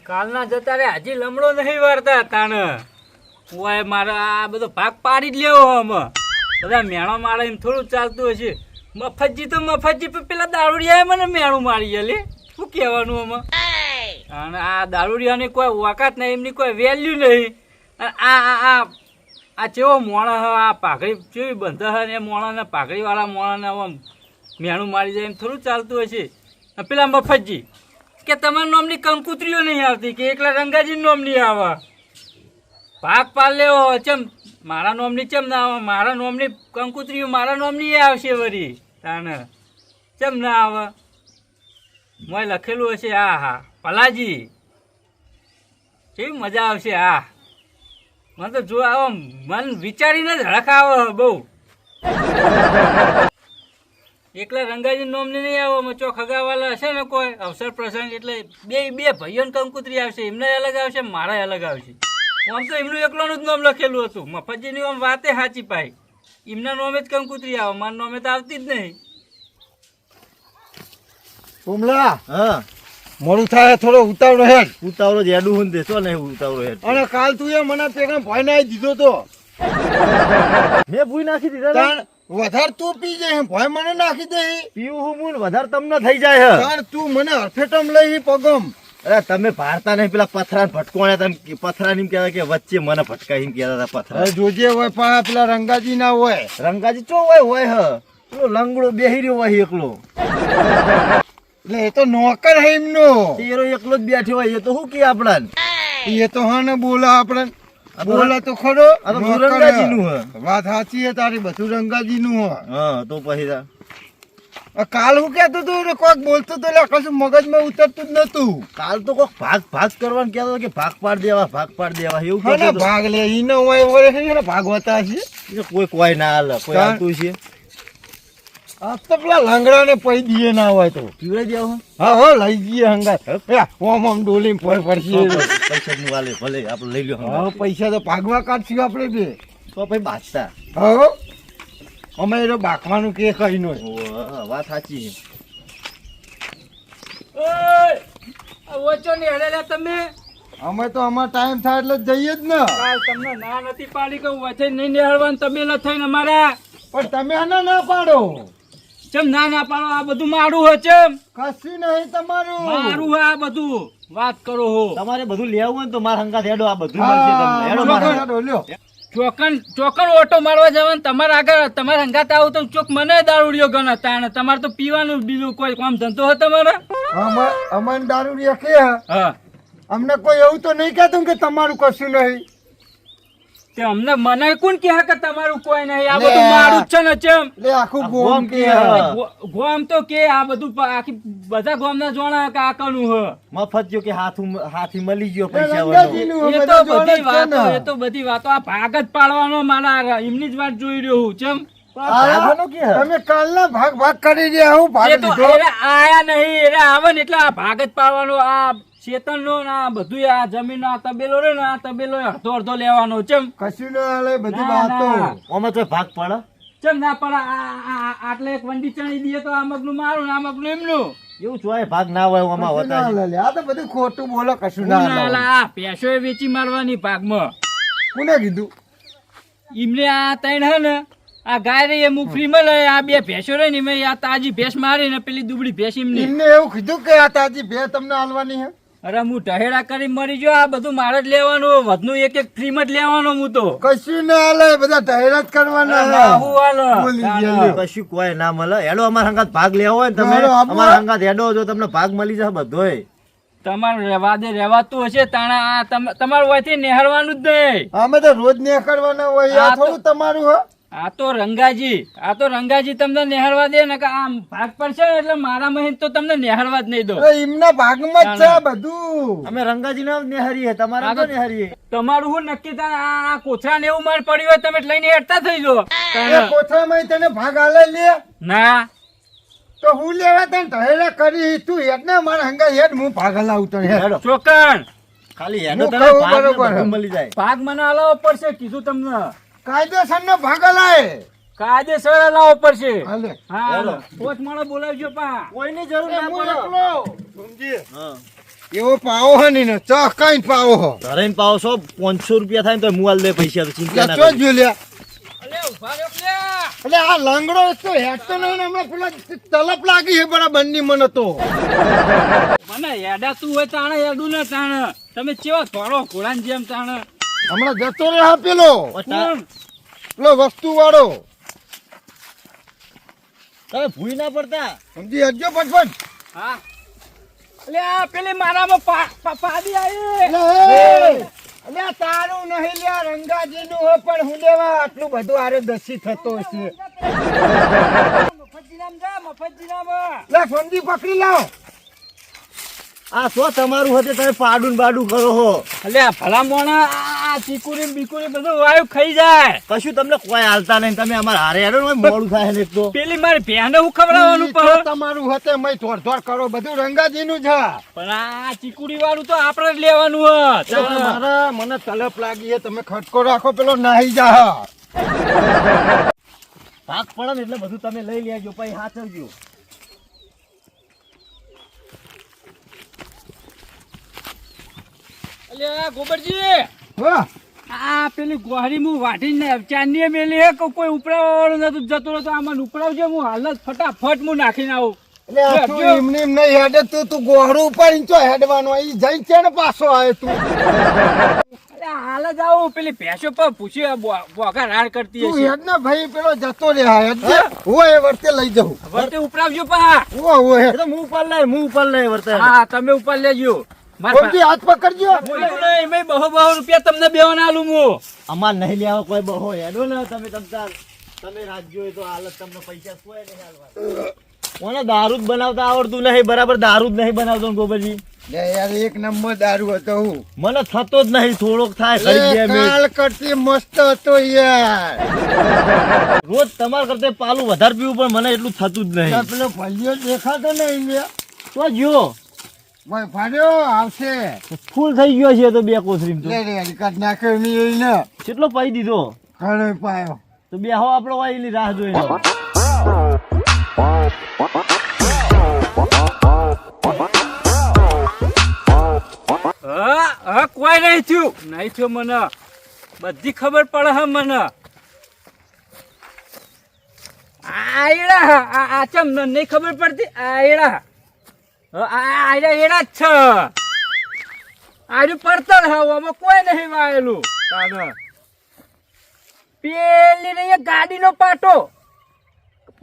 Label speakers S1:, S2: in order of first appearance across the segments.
S1: કાલના જતા રે હજી લમડો નહીં વારતા તાણ ઓય મારા આ બધો ભાગ પાડી જ લેવો આમાં બધા મેણો મારે એમ થોડું ચાલતું હશે મફતજી તો મફતજી પેલા દારૂડિયાએ મને મેણું મારી ગયા લે શું કહેવાનું આમાં અને આ દારૂડિયાની કોઈ વખત નહીં એમની કોઈ વેલ્યુ નહીં અને આ ચેવો મોણા હ આ પાઘડી કેવી બંધ હે ને એ મોણાને પાઘડીવાળા મોણાને આમ મેણું મારી જાય એમ થોડું ચાલતું હશે પેલા મફતજી કે તમારા નામની કંકુતરીઓ નહીં આવતી કે એકલા રંગાજી નામ નહીં આવે ભાગ પાડ લેવો ચમ મારા નામની ચમ ના આવે મારા નામની કંકુતરીઓ મારા નામની આવશે વળી તાને ચમ ના આવે મોય લખેલું હશે હા પલાજી કેવી મજા આવશે મને તો જો આવો મન વિચારીને જ હળખ આવે બહુ એકલા રંગાજી નોમની નહીં આવે ચો ખગાવાલા હશે ને કોઈ અવસર પ્રસંગ એટલે બે ભાઈઓને કંકુતરી આવશે એમને અલગ આવશે મારા અલગ આવશે આમ તો એમનું એકલોનું જ નામ લખેલું હતું મફતજીની આમ વાતે સાચી પાઈ એમના નોમે જ કંકુતરી આવે મારા નોમે તો આવતી જ નહીં
S2: કુમલા
S3: હા
S2: મોડું થાય થોડો ઉતાવળો હેડ
S3: ઉતાવળો જ હેડું હું દેશો ને ઉતાવળો હેડ
S2: અને કાલ તું એ મને પેલા ભય નાઈ દીધો તો
S3: મેં ભૂઈ નાખી દીધા
S2: તાણ વધારે તું પી જાય ભય મને નાખી દે
S3: પીવું હું મુન વધારે તમને થઈ જાય હે
S2: તાણ તું મને હરફેટમ લઈ પગમ
S3: અરે તમે ભારતા નહીં પેલા પથરા ભટકોણ્યા તમે પથરા એમ કહેતા કે વચ્ચે મને ભટકાઈ એમ કહેતા હતા પથરા
S2: હવે જોજે હોય પણ પેલા રંગાજી ના હોય
S3: રંગાજી ચો હોય હ પેલો લંગડો બેહી રહ્યો હોય એકલો
S2: એટલે એ તો નોકર હે એમનો
S3: તેરો એકલો જ બેઠો હોય એ તો શું કે આપણા
S2: એ તો હા ને બોલા આપણે બોલા તો ખરો
S3: આ તો બધું રંગાજીનું હે
S2: વાત સાચી હે તારી બધું રંગાજી નું હે
S3: હા તો પછી
S2: કાલ હું કેતો તું કોઈક બોલતો તો એટલે કશું મગજમાં ઉતરતું જ નતું
S3: કાલ તો કોક ભાગ કરવાનું કહેતો હતો કે ભાગ પાડ દેવા એવું
S2: હા ને
S3: કહેતો
S2: ભાગ લે ઈ ન હોય વળે છે ને ભાગવતા છે
S3: હતો કોઈ ના હાલે કોઈ આવતું છે
S2: આ તો પેલા લાંગડા ને પૈ દીએ ના હોય તો
S3: પીવડાઈ દેવા
S2: હા હો લઈ જઈએ હંગા ઓમ ડોલી પર પડશે
S3: પૈસા નું હાલે ભલે આપણે લઈ લ્યો
S2: હા પૈસા તો ભાગવા કાઢશું આપણે બે
S3: તો પછી બાજતા
S2: હા અમે એ બાકવાનું કે કઈ નો
S3: વાત સાચી
S1: ઓછો ને હેડેલા તમે
S2: અમે તો અમાર ટાઈમ થાય એટલે જઈએ જ ને
S1: કાલ તમને ના નથી પાડી કે વચ્ચે નહીં નિહાળવાનું તબેલા થઈને અમારા
S2: પણ તમે આના ના પાડો
S1: ચમ ના પાડો આ બધું મારું હે ચમ
S2: કશું નહીં તમારું
S1: મારું હે આ બધું વાત કરો હો
S3: તમારે બધું લેવું હોય ને તો મારા હંગાત હેડો આ બધું મળશે તમને હેડો મારા હંગાત.
S2: લ્યો
S1: ચોકન ઓટો મારવા જવાનું તમારે આગળ તમારે હંગાત આવું તો ચોક મને દારૂડિયો ગણ તાણે તમારે તો પીવાનું બીજું કોઈ કામ ધંધો હોય તમારે
S2: અમન દારૂ કે
S1: હા
S2: અમને કોઈ એવું તો નહીં કહેતું કે તમારું કશું નહીં
S1: તે અમને મને કોણ કહે કે તમારું કોઈ નહીં આ બધું મારું જ છે ને ચમ
S2: એટલે આખું ગોમ
S3: ગોમ
S2: કે
S3: કે
S1: ગોમ તો કે આ બધું આખી બધા ગોમના જોણા કે આકનું હ
S3: મફત જો કે હાથી મળી ગયો પૈસા
S2: રંગાજીનું
S3: વાળો.
S1: એ
S2: બધા
S1: તો
S2: જોડે
S1: બધી
S2: જ છે ને.
S1: વાતો એ તો બધી વાતો આ ભાગ જ પાડવાનો મારા એમની જ વાત જોઈ રહ્યો હું ચમ
S3: ભાગવાનો કે હે?
S2: તમે કાલના ભાગ કરી રહ્યા હું ભાગ
S1: એ તો
S2: લીધો
S1: એરે આયા નહીં એરે આવે ને એટલે આ ભાગ જ પાડવાનો આ શેતન નો ને આ બધું આ જમીન આ તબેલો રે ને આ તબેલો અડધો લેવાનો ચમ
S2: કશું ના હાલે બધી
S1: ના,
S2: વાતો
S1: ના.
S3: આમાં તો ભાગ પડે
S1: ચમ ના પડે આટલે એક વંડી ચણી દઈએ તો આ મગનું મારું ને આ મગનું એમનું
S3: એવું જોય ભાગ ના હોય આમાં
S2: કશું ના
S3: હોતા છે.
S2: હાલે. આ તો બધું ખોટું બોલો કશું ના હાલે.
S1: આ પેશો વેચી મારવાની ભાગમાં
S2: કોને કીધું
S1: એમને આ ત્રણ હે ને આ ગાય રહી એ મુફરી મળે આ બે ભેંસો રહી ને મેં આ તાજી ભેંસ મારી ને પેલી દુબળી ભેંસ એમની
S2: એમને એવું કીધું કે આ તાજી બે તમને હાલવાની છે
S1: અરે હું ટહેડા કરી મરી ગયો આ બધું મારે જ લેવાનું વધનું એક ફ્રી માં જ લેવાનો હું તો
S2: કશું ના હાલે બધા જાહેરાત કરવાના છે.
S1: બાહુ વાલો.
S2: બોલી ગયા લ્યો.
S3: કશું કોઈ ના મળે હેડો અમારા હંગાત ભાગ લેવો હોય ને તમે
S2: હેડો, આપો.
S3: અમારા હંગાત હેડો જો તમને ભાગ મળી જશે બધોય
S1: તમારે રેવાતું હશે તાણા આ તમારું હોયથી નેહરવાનું જ નહીં
S2: અમે તો રોજ ને કરવાના હોય
S1: આ
S2: આ
S1: તો-
S2: થોડું તમારું હે
S1: આ તો રંગાજી તમને નેહરવા દે ને કે આમ ભાગ પડશે ને એટલે મારા મહીન તો તમને નેહરવા જ નહીં દો
S2: અરે એમના ભાગમાં જ છે બધું
S3: અમે રંગાજી ના નેહરીએ તમારા તો નેહરીએ
S1: તમારું શું નક્કી થાય આ કોથળા ને એવું માર પડ્યું હોય તમે લઈને હેડતા થઈ જો
S2: એ કોથળામાં તને ભાગ હાલે લે
S1: ના
S2: તો હું લેવા તને ઢહેલા કરી તું હેડ ને મારા હંગા હેડ હું ભાગ હલાવું તને હેડ
S3: હેડો
S1: ચોકન
S3: ખાલી હેડો
S2: હું
S3: તમે
S2: કહું
S3: ભાગ ને
S2: બરોબર.
S3: બધું મળી જાય
S1: ભાગ મને હલાવવો પડશે કીધું તમને
S2: કાયદેસર નો ભાગ હલાય
S1: કાયદેસર હલાવવો પડશે
S2: હાલે
S1: હા પોચ માણો બોલાવજો પા
S3: કોઈની જરૂર ના
S2: હું
S3: પડે
S2: એકલો સમજી
S3: હા
S2: એવો પાવો હે ને ચા કઈ પાવો હો
S3: ધરાઈને પાવો 500 રૂપિયા થાય ને તો મુઆલ દે પૈસા તો ચિંતા ના
S2: ચો
S3: કરો.
S2: જો લ્યા
S1: અલે ઉભા રહ્યો લ્યા.
S2: એટલે આ લંગડો તો હેડતો નહીં ને હમણાં પેલા તલપ લાગી છે બરાબર ની મને તો
S1: મને હેડા તું હોય તાણે હેડું ને તાણે તમે કેવા થોડો ઘોડાની જેમ તાણે
S2: હમણાં જતો રે હા પેલો
S1: કોણ?
S2: પેલો વસ્તુ વાળો
S3: તમે ભૂઈ ના પડતા.
S2: સમજી હટજો ફટફટ
S1: હા અલે આ પેલી મારામાં પાડી આવી
S2: એટલે તારું નહીં લ્યા રંગાજી નું હો પણ હું લેવા આટલું બધું આરે દસી થતો હશે
S1: મફત જીરામ જા મફત જીરામ
S2: લે સમજી પકડી લાવ
S3: આ શું તમારું હતે તમે પાડું ને બાડું કરો હો.
S1: અલે આ ભલા મોણા આ ચીકુરી બીકુરી બધું વાયુ ખાઈ જાય
S3: કશું તમને કોઈ હાલતા નહીં. તમે અમારા હારે હેડો ને મોડું થાય ને એક તો.
S1: પેલી મારી ભેને હું ખવડાવવાનું
S2: ઈ તો
S1: પણ
S2: તમારું હતે મય થોડ થોડ કરો બધું રંગાજી નું છે
S1: પણ આ ચીકુડી વાળું તો આપણે જ લેવાનું હ
S2: એટલે મારા મને તલપ લાગી છે તમે ખટકો રાખો પેલો નાહી જા
S3: ભાગ પડે ને એટલે બધું તમે લઈ લેજો પછી હાચવજો.
S1: અલે ગોબરજી
S2: હા
S1: આ પેલી ગોહરી હું વાટીને ચાંદીએ મેલી હે કોઈ ઉપરાવાળો નતું જતો રહ્યો તો આમાં ઉપરાવજે હું હાલ જ ફટાફટ હું નાખીને આવું
S2: એટલે આ તું એમને એમ નહીં હેડે તું ગોહરું ઉપાડીને ચો હેડવાનો અહીં જઈ છે પાછો આવે તું
S1: અરે હાલ જ આવું પેલી ભેંસો પર પૂછી બોગા રાડ કરતી
S2: તું
S1: હશે
S2: હેડ ને ભાઈ પેલો જતો રે હા હેડ હું એ વર્તે લઈ જાઉં
S1: વર્તે ઉપરાવજો પા
S2: હું
S3: એ
S2: હેડ
S3: તો મું ઉપર લઈ વર્તે.
S1: હા તમે ઉપર લેજો
S2: કોમથી હાથ પકડજો
S1: એમાં બહુ રૂપિયા તમને બેવાના આલું હું
S3: અમાર નહીં લેવા કોઈ બહો હેડો ને તમે તમે રાખજો એ તો હાલત તમને પૈસા કોઈ નહીં હાલવા. કોને દારૂ જ બનાવતા આવડતું નહીં બરાબર દારૂ જ નહીં બનાવતો ને ગોબરજી.
S2: લે યાર એક નંબર દારૂ હતો હું
S3: મને થતો જ નહીં થોડોક થાય ખરી
S2: એ
S3: બે મિનિટ.
S2: કાલ કરતી મસ્ત હતો યાર
S3: રોજ તમારા કરતા પાલું વધારે પીવું પણ મને એટલું થતું જ નહીં.
S2: પેલો ભલિયો દેખાતો નહીં લે
S3: તો જો
S2: ભાઈ ફાડ્યો આવશે
S3: ફૂલ થઈ ગયો છે તો બે કોથરીમ તો
S2: લે રે કાઢ નાખ્યો નહીં ને
S3: કેટલો પાઈ દીધો
S2: ઘણો પાયો
S3: તો બે હો આપણો વાયલી રાહ જોઈને.
S1: હા કોઈ નહીં થયું મને બધી ખબર પડે હે મને આયડા આ ચમ નહીં ખબર પડતી આયડા આયડા એડા જ છે આયડું પડતર હે આમાં કોઈ નહીં વાયેલું તાને પેલી ને એ ગાડીનો પાટો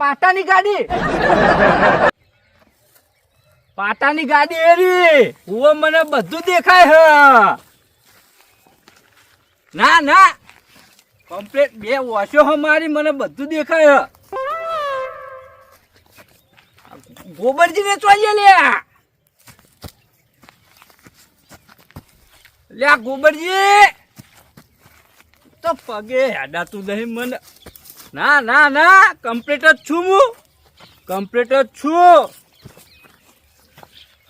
S1: પાટાની ગાડી પાટાની ગાડી એરી હું મને બધું દેખાય હે ના ના કમ્પ્લીટ બે વોશો હે મારી મને બધું દેખાય હે ગોબરજી ને ચોઈએ લે ગોબરજી તો પગે હેડાતું નહીં મને ના ના ના કમ્પ્લીટ જ છું હું કમ્પ્લીટ જ છું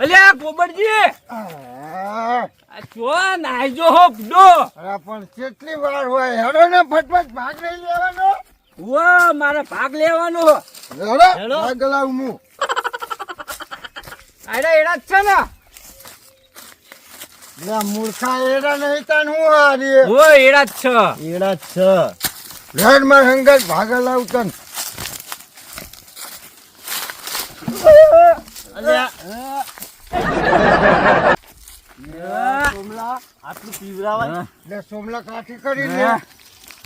S1: અલ્યા ગોબરજી આ ચો નાઈજો હો બડો
S2: અરે પણ કેટલી વાર હોય હેડો ને ફટફટ ભાગ લઈ લેવાનો
S1: વો મારે ભાગ લેવાનો હો
S2: હેડો
S3: હેડો.
S2: ભાગ લાવું હું
S1: આયડા એડા જ છે ને
S2: લે મૂર્ખા એડા નહીં તાન હું હારી
S1: વો એડા જ છે
S3: એડા જ છે.
S2: રેડ માં હંગત ભાગ લાવું તન
S3: અલ્યા
S2: સોમલા
S3: આટલું પીવરાવાય?
S2: લે સોમલા કાઠી કરી લે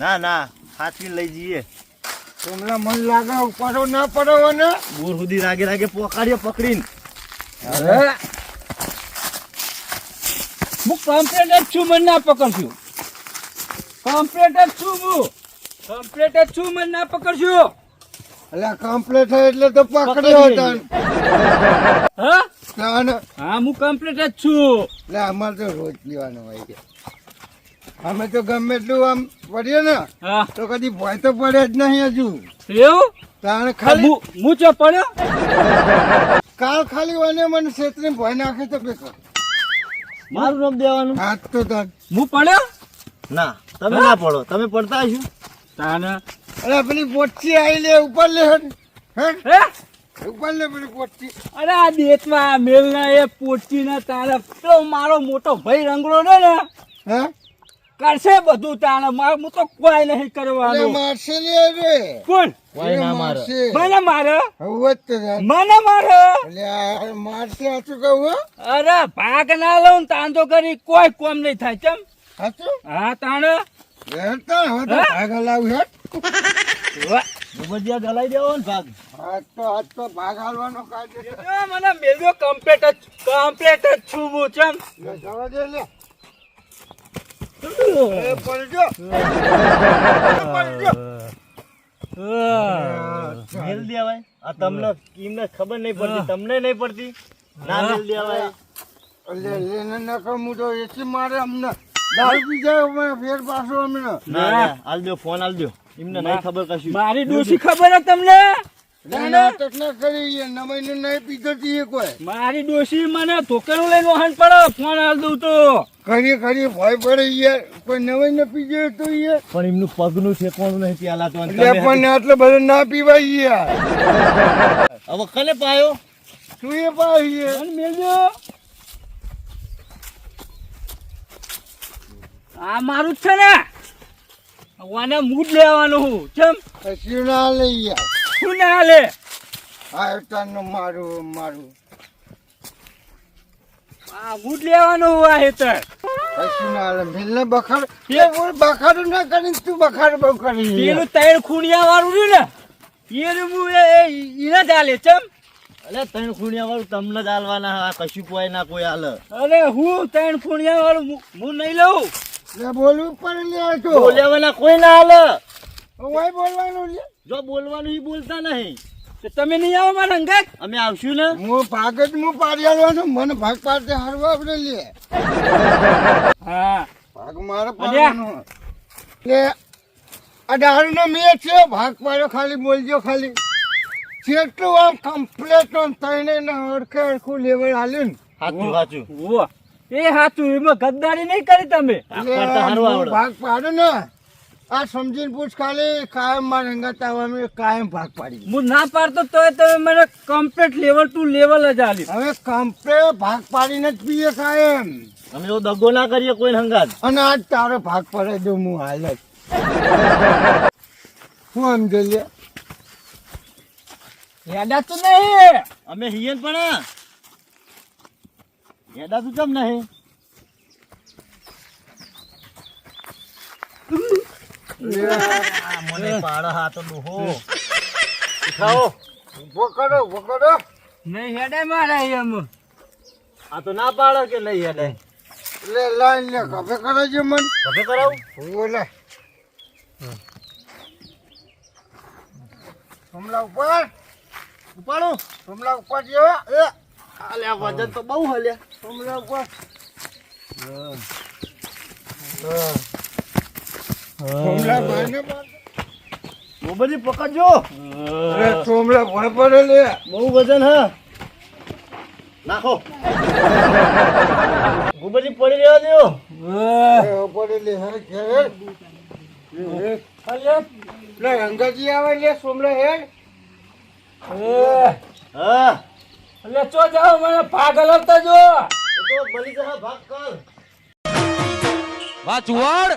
S3: ના ના હાથવી લઈ જઈએ.
S2: સોમલા મન લાગે ઉપાડો ના પડો ને
S3: બોર સુધી રાગે રાગે પોકાડ્યો પકડીને.
S1: હવે હું કમ્પ્લેટ જ છું મને ના પકડશું કમ્પ્લેટ જ છું હું કમ્પ્લેટ જ છું મને ના પકડશું
S2: એટલે કમ્પ્લીટ થાય એટલે તો પકડ્યો તન
S1: હા
S2: તાન
S1: હા હું કમ્પ્લેટ જ છું
S2: લે અમારે તો રોજ પીવાનું હોય છે અમે તો ગમે એટલું આમ પડીએ ને
S1: હા
S2: તો કદી ભય તો પડે જ નહીં હજુ
S1: એવું
S2: તાણ ખાલી
S1: હું ચો પડ્યો
S2: કાલ ખાલી મને મને છેતરી ભય નાખે તો કે
S3: મારું નામ દેવાનું?
S2: હાથ તો તાન
S1: હું પડ્યો
S3: ના તમે ના પડો. તમે પડતા હશો.
S1: તાને
S2: અરે પેલી પોચી આવી લે ઉપર લે હેડ હેડ
S1: હે
S2: ઉપર લે પેલી પોચી.
S1: અરે આ દેશમાં મેલના એ પોચીના તારે પેલો મારો મોટો ભાઈ રંગડો ને
S2: હા
S1: કરશે બધું તાણે હું તો કોઈ નહીં
S2: એટલે
S1: કરવાનું.
S2: મારશે લે રે.
S1: કોણ
S3: કોઈ ના મારે.
S2: મારશે.
S1: મને મારે
S2: હવે જ તો જાણ.
S1: મને મારે
S2: એટલે આ મારશે હાચું કહું હો?
S1: અરે ભાગ ના લઉં તાંધો કરી કોઈ કોમ નહીં થાય ચમ.
S2: હાચું?
S1: હા તાણે
S2: હેડતા હવે તો
S1: હા?
S2: ભાગ હલાવું હેડ.
S3: ભૂપતજીયા ગલાઈ દેવો ને ભાગ.
S2: આજ તો ભાગ હાલવાનો કાઢે છે.
S1: એ મને મેલ્યો કમ્પ્લીટ જ છું હું ચમ.
S2: લે જવા દે લે. એ પડજો. પડજો.
S3: મેલ દેવાય આ તમને એમને ખબર નહીં પડતી તમને નહીં પડતી ના મેલ દેવાય.
S2: લે લે ન કમું તો એથી મારે અમને દારૂ પી જાય અમે ફેર પાછો અમને.
S3: ના ના હાલ દો ફોન હાલ દો એમને નહીં ખબર કશું.
S1: મારી ડોશી ખબર હે તમને
S2: નાટક ના કરી નવાઈ નહીં પીતો તી કોઈ.
S1: મારી ડોશી મને ધોકેલું લઈને વાહન પડે ફોન હાલ દઉં તો
S2: કરી ભય પડે યાર કોઈ નવાઈ ન પી જાય તો યાર.
S3: પણ એમનું પગનું ઠેકવાનું નહીં પ્યાલા તો અને
S2: એટલે
S3: તમે
S2: પણ આટલો બધો ના પીવાય યાર.
S3: હવે કને પાયો
S2: તું એ પાય
S1: ફોન મેલજો. આ મારું જ છે ને વાને મૂડ લેવાનું હું ચમ
S2: પછી ના લઈ યાર.
S1: શું ના લે
S2: આ તારનું મારું મારું
S1: આ મૂડ લેવાનું હું આ હેતર
S2: પછી ના લે મેલને બખાડ એ બોલ બખાડું ના કરી તું બખાડ બહુ કરી
S1: પેલું ત્રણ ખૂણિયા વાળું રહ્યું ને એ હું એને જ હાલે ચમ.
S3: અલે ત્રણ ખૂણિયા વાળું તમને જ હાલવાના આ કશું કોઈ ના કોઈ હાલ.
S1: અરે હું ત્રણ ખૂણિયા વાળું હું નહીં લઉં.
S2: લે બોલવું પડે લે આ તો.
S3: બોલ્યાવાના કોઈ ના હાલ.
S2: ઓય બોલવાનું લે.
S3: જો બોલવાનું ઈ બોલતા નહીં.
S1: તો તમે નહીં આવો મારા અંગાત.
S3: અમે આવશું ને
S2: હું ભાગ જ હું પાડી આલવાનો મને ભાગ પાડતે હારવા આપણે લે.
S1: હા
S2: ભાગ મારે પાડવાનો. લે આ દારૂનો મેચ છે ભાગ પાડ્યો ખાલી બોલજો ખાલી. જેટલું આમ કમ્પ્લેટ તઈને હરખે હરખું લેવલ હાલ્યું ને.
S3: સાચું સાચું.
S1: ઓ એ સાચું એમાં ગદ્દારી નહીં કરી તમે.
S3: પાડતા હારું
S2: હું
S3: આવડે.
S2: ભાગ પાડે ને આ સમજીને પૂછ ખાલી કાયમ મારે અંગાત આવવા કાયમ ભાગ પાડી.
S1: હું ના પાડતો તોય તમે મને કમ્પ્લીટ લેવલ ટુ લેવલ જ આલી.
S2: હવે કમ્પ્લેટ ભાગ પાડીને જ પીએ કાયમ.
S3: અમે એવો દગો ના કરીએ કોઈ હંગાત.
S2: અને આજ તારો ભાગ પડે જો હું હાલ જ હું સમજે લે.
S1: યાદા તો નહીં.
S3: અમે હિયન પણ હેડા તું કેમ નહીં. મને પાડા હાથો ડોહો ખાઓ.
S2: ઉભો કરો ઉભો કરો.
S1: નહીં હેડે મારા એમ.
S3: આ તો ના પાડો કે નહીં હેડે.
S2: લે લાઈન લે કફે કરે છે મન.
S3: કભે કરાવું.
S2: ઉભો લે. હમણાં ઉપર
S3: ઉપાડો.
S2: હમણાં ઉપર જેવા એ
S3: અલ્યા વજન તો બહુ હલ્યા.
S2: હમણાં ઉપર હમણાં ભાઈને પાડ.
S3: બહુ બધી પકડજો.
S2: અરે હમણાં ભય પડે લે.
S3: બહુ વજન હા. નાખો. બહુ બધી પડી રહેવા દો.
S2: એ પડે લે હે ઘેર. લે રંગાજી આવે લે સોમલા હેડ.
S3: હા
S1: એટલે ચો જાઓ મને ભાગ હલાવતા જો.
S3: એ તો બલી જહા ભાગ કર.
S4: વાચુવાડ